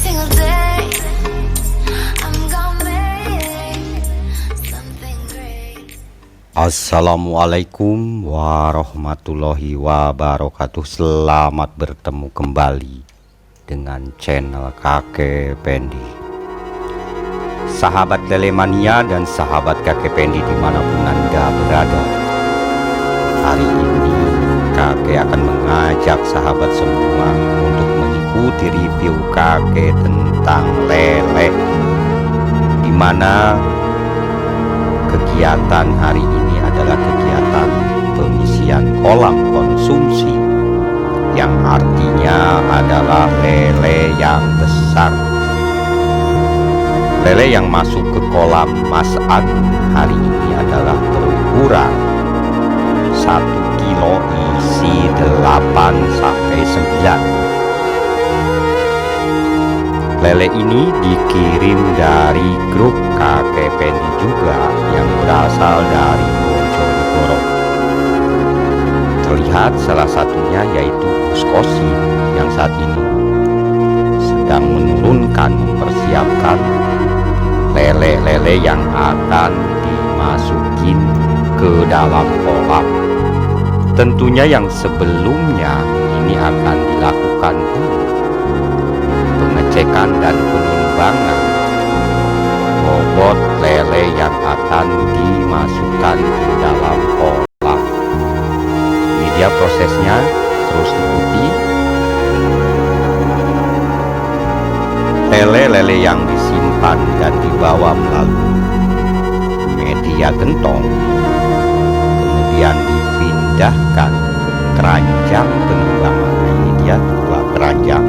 single day. I'm gonna make something great. Assalamualaikum warahmatullahi wabarakatuh. Selamat bertemu kembali dengan channel Kakek Pendi. Sahabat Lele Mania dan sahabat Kakek Pendi dimanapun Anda berada, hari ini kakek akan mengajak sahabat semua untuk mengikuti review kakek tentang lele, dimana kegiatan hari ini adalah kegiatan pengisian kolam konsumsi, yang artinya adalah lele yang besar. Lele yang masuk ke kolam Mas Agung hari ini adalah berukuran 1 kilo isi 8-9. Lele ini dikirim dari grup Kakek Pendi juga yang berasal dari Bojonegoro. Terlihat salah satunya yaitu Gus Kosim yang saat ini sedang mempersiapkan lele-lele yang akan dimasukin ke dalam kolam. Tentunya yang sebelumnya ini akan dilakukan dulu pengecekan dan penimbangan bobot lele yang akan dimasukkan ke dalam kolam. Ini dia prosesnya, terus ikuti. Lele-lele yang disimpan dan dibawa melalui media gentong kemudian dipindahkan ke keranjang penimbangan. Ini dia dua keranjang.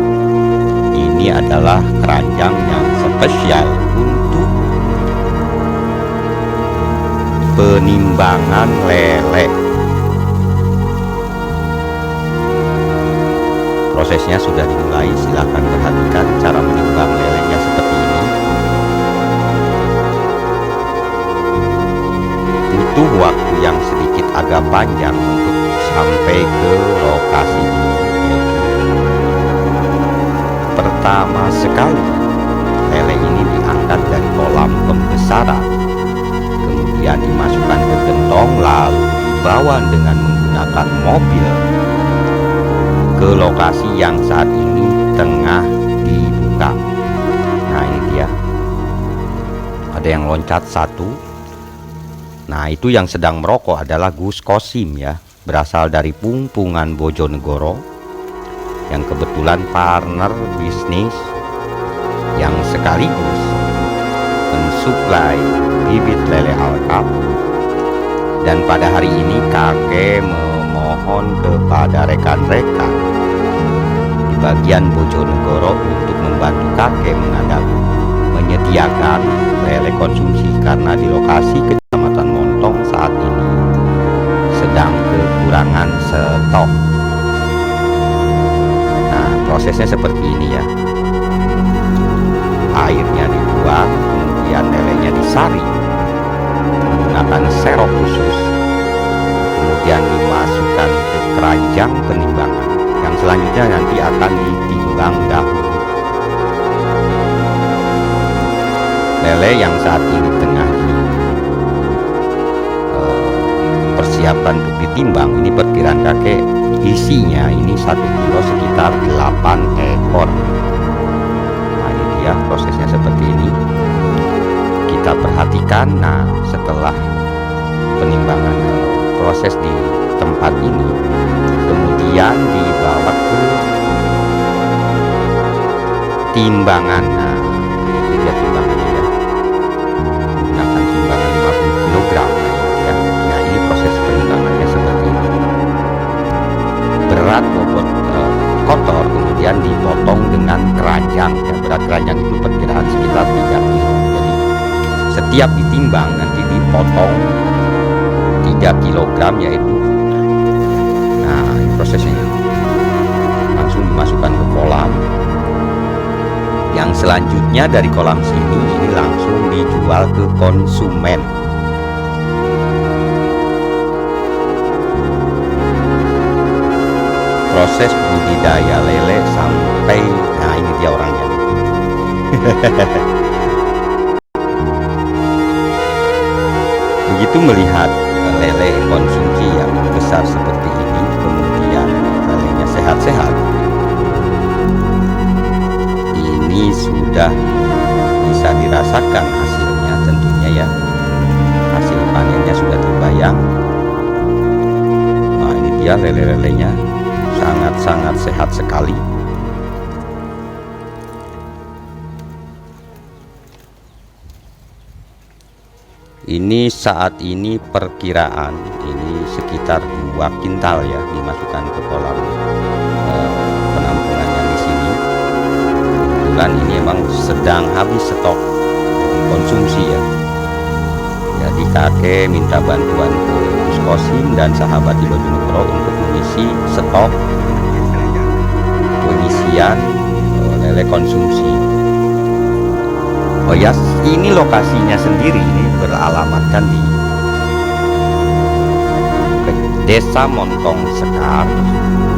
Ini adalah keranjang yang spesial untuk penimbangan lele. Prosesnya sudah dimulai, silakan perhatikan cara menimbang lelenya seperti ini. Butuh waktu yang sedikit agak panjang untuk sampai ke lokasi ini, yaitu pertama sekali lele ini diangkat dari kolam pembesaran, kemudian dimasukkan ke gentong, lalu dibawa dengan menggunakan mobil ke lokasi yang saat ini tengah dibuka. Nah, ini dia, ada yang loncat satu. Nah, itu yang sedang merokok adalah Gus Kosim ya, berasal dari Pungpungan Bojonegoro, yang kebetulan partner bisnis yang sekaligus mensuplai bibit lele alkap. Dan pada hari ini kakek memohon kepada rekan-rekan di bagian Bojonegoro untuk membantu kakek menyediakan lele konsumsi, karena di lokasi Kecamatan Montong saat ini sedang kekurangan stok. Nah, prosesnya seperti ini ya. Airnya dibuang, kemudian lelenya disaring menggunakan serok khusus, kemudian dimasukkan ke keranjang penimbangan yang selanjutnya nanti akan ditimbang dahulu. Lele yang saat ini tengah persiapan untuk ditimbang, ini perkiraan kakek isinya ini 1 kilo sekitar 8 ekor. Nah, ini dia prosesnya seperti ini, kita perhatikan. Nah, setelah penimbangan proses di tempat ini, kemudian dibawa ke timbangan. Nah, ini dia timbangannya ya, menggunakan timbangan 50 kg. Nah, ini proses penimbangannya seperti ini. Berat bobot kotor kemudian dipotong dengan keranjang ya, berat keranjang itu perkiraan sekitar 3 kilo. Jadi setiap ditimbang nanti dipotong 3 kg yaitu. Nah, ini prosesnya langsung dimasukkan ke kolam. Yang selanjutnya dari kolam sini ini langsung dijual ke konsumen. Proses budidaya lele sampai, nah ini dia orangnya. Begitu melihat lele konsumsi yang besar seperti ini, kemudian lelenya sehat-sehat, ini sudah bisa dirasakan hasilnya tentunya ya. Hasil panennya sudah terbayang. Nah, ini dia lele-lelenya sangat-sangat sehat sekali. Ini saat ini perkiraan ini sekitar 2 kintal ya dimasukkan ke kolam penampungan yang di sini. Kebetulan ini emang sedang habis stok konsumsi ya. Jadi kakek minta bantuan ke Puskosim dan sahabat di Bojonegoro untuk mengisi stok pengisian lele konsumsi. Oh ya, ini lokasinya sendiri ini beralamatkan di Desa Montong Sekar,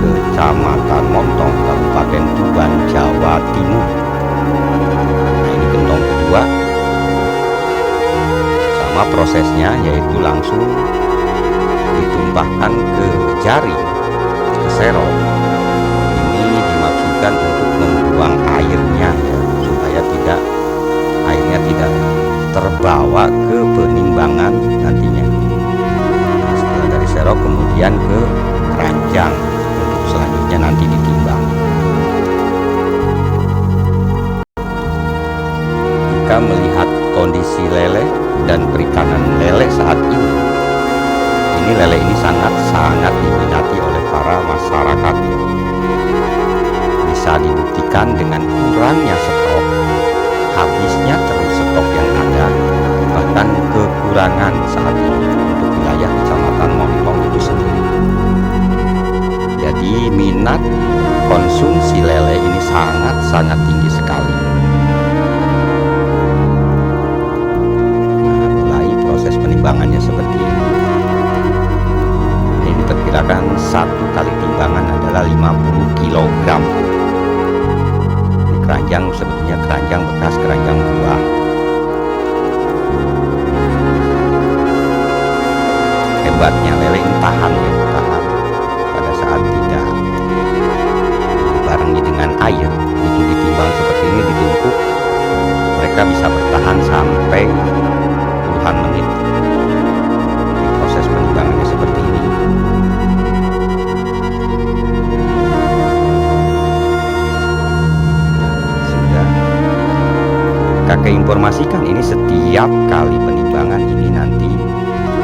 Kecamatan Montong, Kabupaten Tuban, Jawa Timur. Nah, ini gentong kedua. Sama prosesnya, yaitu langsung ditumpahkan ke jaring, ke serong. Ini dimaksudkan untuk membuang airnya ya, supaya airnya tidak terbawa ke penimbangan nantinya. Nah, setelah dari serok kemudian ke keranjang untuk selanjutnya nanti ditimbang. Jika melihat kondisi lele dan perikanan lele saat ini lele ini sangat diminati oleh para masyarakat. Bisa dibuktikan dengan kurangnya stok, habisnya terus stok yang ada, bahkan kekurangan saat ini untuk wilayah Kecamatan Montong itu sendiri. Jadi minat konsumsi lele ini sangat tinggi sekali. Nah, mulai proses penimbangannya seperti ini. Ini diperkirakan satu kali timbangan adalah 50 kg. Keranjang sebetulnya keranjang bekas, keranjang buah. Hebatnya lele ini tahan ya, tahan pada saat tidak dibarengi dengan air. Itu ditimbang seperti ini, ditumpuk, mereka bisa bertahan sampai puluhan menit. Di proses penimbangannya seperti ini. Kakek informasikan ini setiap kali penimbangan ini nanti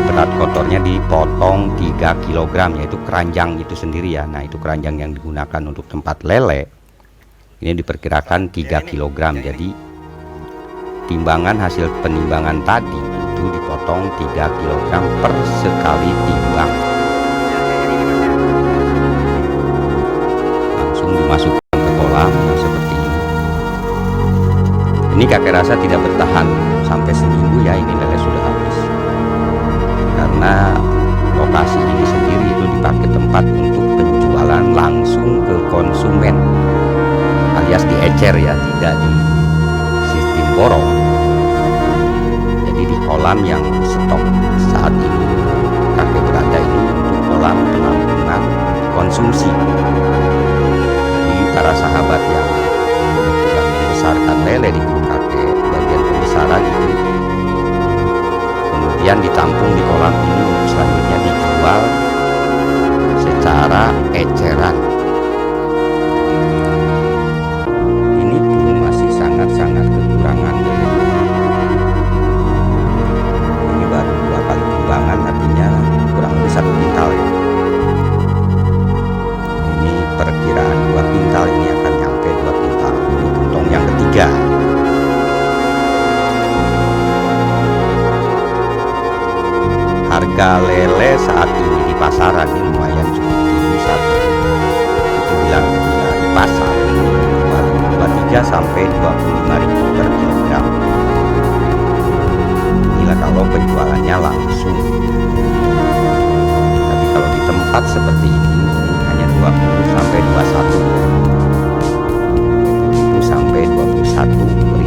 berat kotornya dipotong 3 kg, yaitu keranjang itu sendiri ya. Nah, itu keranjang yang digunakan untuk tempat lele ini diperkirakan 3 kg. Jadi timbangan hasil penimbangan tadi itu dipotong 3 kg per sekali timbang, langsung dimasukkan ke kolam. Nah, seperti ini kakek rasa tidak bertahan sampai seminggu ya, ini lele sudah habis. Karena lokasi ini sendiri itu dipakai tempat untuk penjualan langsung ke konsumen, alias diecer ya, tidak di sistem borong. Jadi di kolam yang stok saat ini kakek berada ini untuk kolam penampungan konsumsi. Jadi para sahabat yang kebetulan membesarkan lele di kakek, bagian pembesaran itu kemudian ditampung di kolam ini untuk selanjutnya dijual secara eceran. Ini pun masih sangat kekurangan lele. Ini baru 2 kali timbangan, artinya kurang lebih 1 kintal ya. Ini perkiraan 2 kintal, ini akan nyampe 2 kintal. Ini gentong yang ketiga. Harga lele saat ini di pasaran ini lumayan cukup tinggi saat ini. Itu bilang di pasar ini 23 sampai 25.000 per kilogram. Inilah kalau penjualannya langsung. Tapi kalau di tempat seperti ini hanya 20 sampai 21 sampai 21.000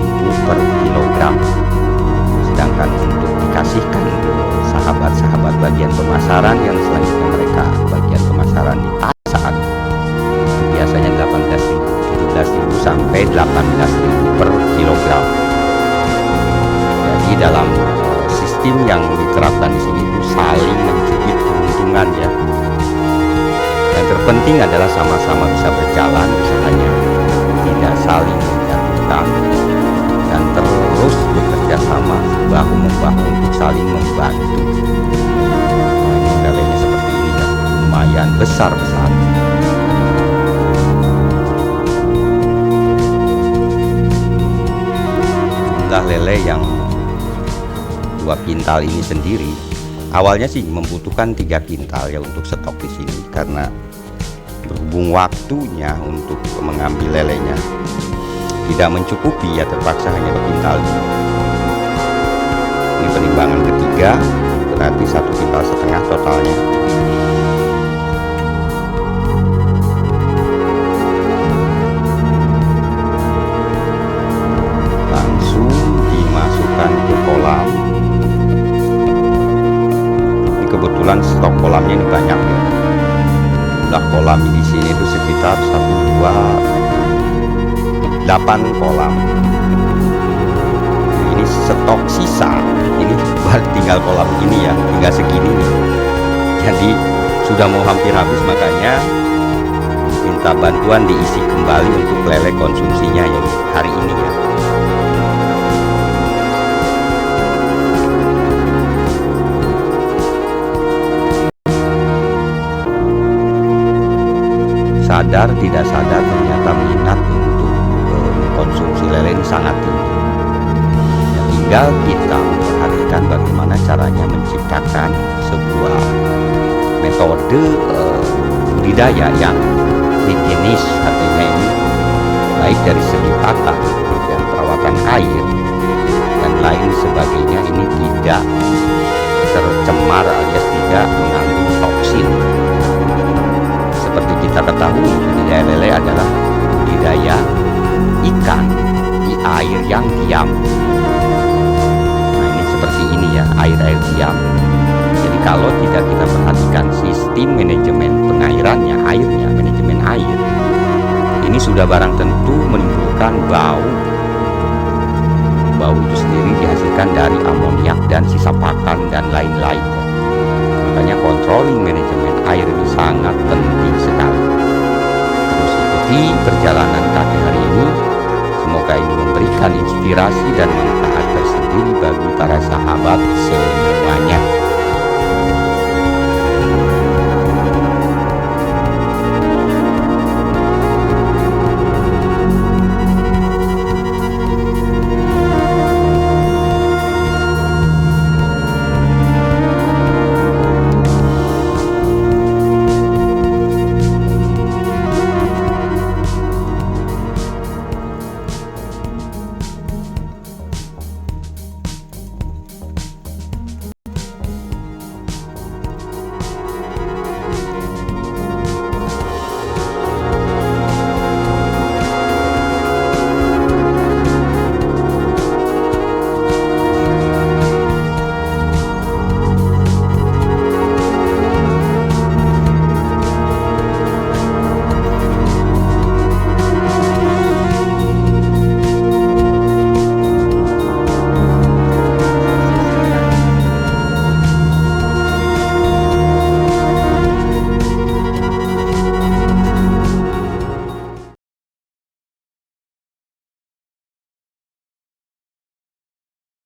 penting adalah sama-sama bisa berjalan usahanya, tidak saling menjatuhkan, dan terus bekerja sama bahu membahu untuk saling membantu. Nah, ini lelenya seperti ini ya, lumayan besar-besar. Jumlah lele yang 2 kintal ini sendiri awalnya sih membutuhkan 3 kintal ya untuk stok di sini, karena berhubung waktunya untuk mengambil lelenya tidak mencukupi ya, terpaksa hanya 2 kintal. Ini penimbangan ketiga, berarti 1,5 kintal totalnya. Langsung dimasukkan ke kolam. Ini kebetulan stok kolamnya ini banyak ya. Jumlah kolam di sini itu sekitar 1, 2, 8 kolam. Nah, ini stok sisa, ini baru tinggal kolam ini ya, tinggal segini nih. Jadi sudah mau hampir habis, makanya minta bantuan diisi kembali untuk lele konsumsinya ya hari ini ya. Sadar tidak sadar ternyata minat untuk mengkonsumsi lele ini sangat tinggi ya, tinggal kita memperhatikan bagaimana caranya menciptakan sebuah metode budidaya yang higienis, artinya ini baik dari segi tata dan perawatan air dan lain sebagainya, ini tidak tercemar alias tidak mengandung toksin. Seperti kita ketahui, budidaya lele adalah budidaya ikan di air yang diam. Nah, ini seperti ini ya, air-air diam. Jadi kalau tidak kita perhatikan sistem manajemen pengairannya, airnya, manajemen air, ini sudah barang tentu menimbulkan bau. Bau itu sendiri dihasilkan dari amoniak dan sisa pakan dan lain-lain. Makanya controlling manajemen air ini sangat penting sekali. Terus ikuti perjalanan kakek hari ini. Semoga ini memberikan inspirasi dan manfaat tersendiri bagi para sahabat semua.